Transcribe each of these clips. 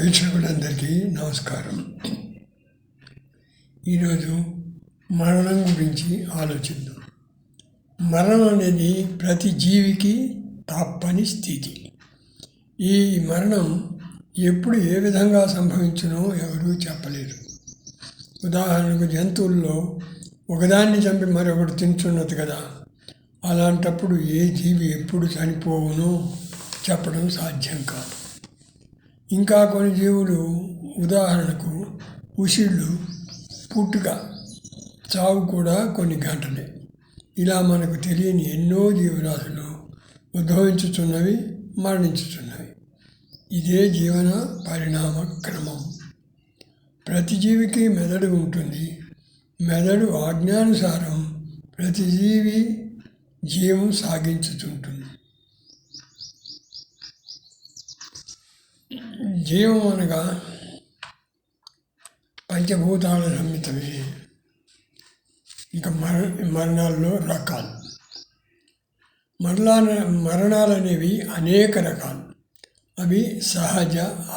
వీక్షకులందరికీ నమస్కారం. ఈరోజు మరణం గురించి ఆలోచిద్దాం. మరణం అనేది ప్రతి జీవికి తప్పని స్థితి. ఈ మరణం ఎప్పుడు ఏ విధంగా సంభవించునో ఎవరూ చెప్పలేరు. ఉదాహరణకు జంతువుల్లో ఒకదాన్ని చంపి మరొకటి తింటున్నది కదా, అలాంటప్పుడు ఏ జీవి ఎప్పుడు చనిపోవునో చెప్పడం సాధ్యం కాదు. ఇంకా కొన్ని జీవులు, ఉదాహరణకు ఉసిళ్ళు, పుట్టుక, చావు కూడా కొన్ని గంటలే. ఇలా మనకు తెలియని ఎన్నో జీవరాశులు ఉద్భవించుతున్నవి, మరణించుతున్నవి. ఇదే జీవన పరిణామ క్రమం. ప్రతి జీవికి మెదడు ఉంటుంది. మెదడు ఆజ్ఞానుసారం ప్రతి జీవి జీవం సాగించుతుంటుంది. జీవం అనగా పంచభూతాల సమ్మితమే. ఇంకా మరణాల్లో రకాలు. మరణాలు అనేవి అనేక రకాలు. అవి సహజ,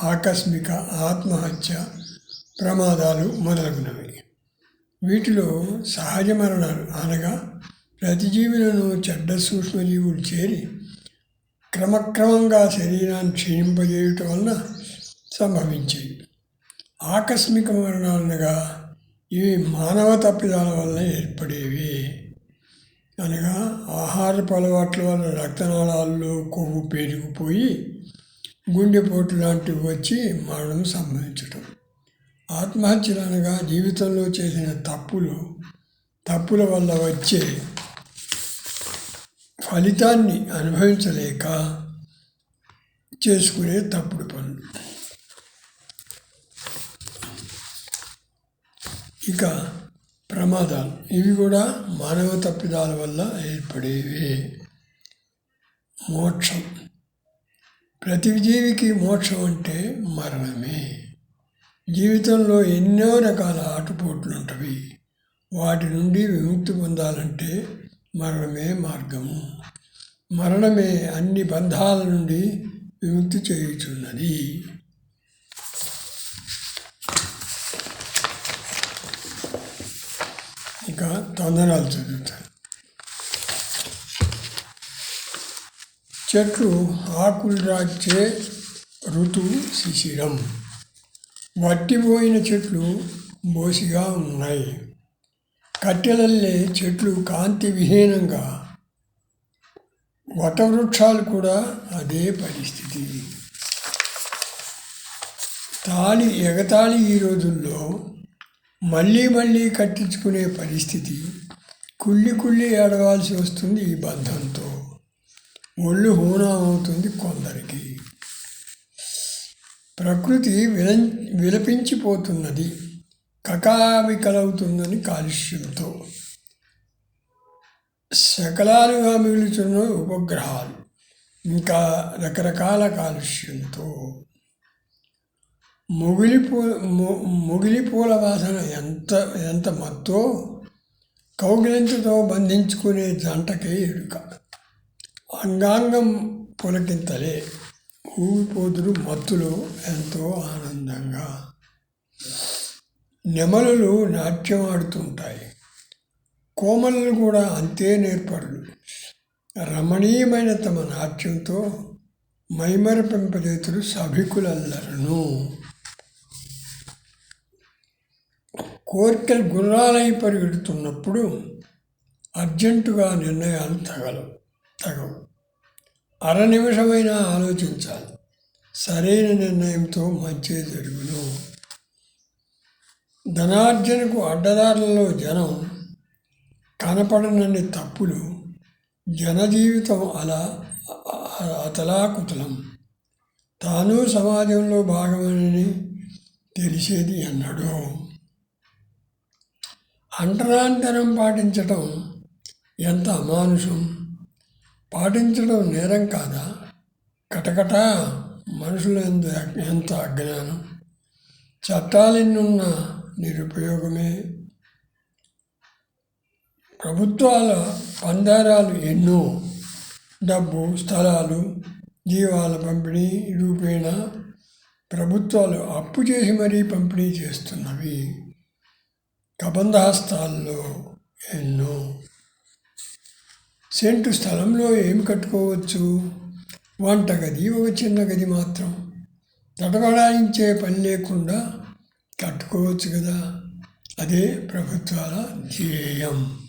ఆకస్మిక, ఆత్మహత్య, ప్రమాదాలు మొదలగునవి. వీటిలో సహజ మరణాలు అనగా ప్రతి జీవులను చెడ్డ సూక్ష్మజీవులు చేరి క్రమక్రమంగా శరీరాన్ని క్షీణింపజేయటం వలన సంభవించేవి. ఆకస్మిక మరణాలనగా ఇవి మానవ తప్పిదాల వలన ఏర్పడేవి. అనగా ఆహారపు అలవాట్ల వల్ల రక్తనాళాల్లో కొవ్వు పెరిగిపోయి గుండెపోటు లాంటివి వచ్చి మరణం సంభవించటం. ఆత్మహత్యలు అనగా జీవితంలో చేసిన తప్పుల వల్ల వచ్చే ఫలితాన్ని అనుభవించలేక చేసుకునే తప్పుడు పనులు. ఇక ప్రమాదాలు, ఇవి కూడా మానవ తప్పిదాల వల్ల ఏర్పడేవి. మోక్షం. ప్రతి జీవికి మోక్షం అంటే మరణమే. జీవితంలో ఎన్నో రకాల ఆటుపోట్లు ఉంటవి. వాటి నుండి విముక్తి పొందాలంటే మరణమే మార్గము. మరణమే అన్ని బంధాల నుండి విముక్తి చేయుచున్నది. ఇంకా తొందరలు చదువుతాను. చెట్లు ఆకులు రాచే ఋతువు శిశిరం. వట్టిపోయిన చెట్లు బోసిగా ఉన్నాయి. కట్టెలల్లే చెట్లు కాంతి విహీనంగా, వటవృక్షాలు కూడా అదే పరిస్థితి. ఎగతాళి ఈ రోజుల్లో మళ్ళీ కట్టించుకునే పరిస్థితి. కుళ్ళి ఏడవాల్సి వస్తుంది. ఈ బంధంతో ఒళ్ళు హూనమవుతుంది కొందరికి. ప్రకృతి విలపించిపోతున్నది కకావికలవుతుందని కాలుష్యంతో. శకలాలుగా మిగులుతున్న ఉపగ్రహాలు, ఇంకా రకరకాల కాలుష్యంతో. మొగిలి పూల వాసన ఎంత మత్తో కౌగిలింతతో బంధించుకునే జంటకే ఎరుక. అంగాంగం పులకింతలే, ఊగిపోతురు మత్తులో ఎంతో ఆనందంగా. నెమలులు నాట్యం ఆడుతుంటాయి. కోమలు కూడా అంతే నేర్పరులు. రమణీయమైన తమ నాట్యంతో మైమరపింపజేతులు సభికులల్లరును. కోరికలు గుర్రాలై పరిగెడుతున్నప్పుడు అర్జెంటుగా నిర్ణయాలు తగవు. అర నిమిషమైనా ఆలోచించాలి. సరైన నిర్ణయంతో మంచే జరుగును. ధనార్జనకు అడ్డదారులలో జనం, కనపడనన్ని తప్పులు. జనజీవితం అలా అతలాకుతలం. తాను సమాజంలో భాగమని తెలిసేది ఎన్నడో. అంటరాంతరం పాటించటం ఎంత అమానుషం. పాటించడం నేరం కాదా? కటకట మనుషులు ఎంత అజ్ఞానం. చట్టాలెన్నున్న నిరుపయోగమే. ప్రభుత్వాల పందారాలు ఎన్నో. డబ్బు, స్థలాలు, జీవాల పంపిణీ రూపేణ ప్రభుత్వాలు అప్పు చేసి మరీ పంపిణీ చేస్తున్నవి కబంధహస్తాల్లో ఎన్నో. సెంటు స్థలంలో ఏమి కట్టుకోవచ్చు? వంటగది, ఒక చిన్న గది మాత్రం. తటబడాయించే పని లేకుండా కట్టుకోవచ్చు కదా. అదే ప్రభుత్వాల ధ్యేయం.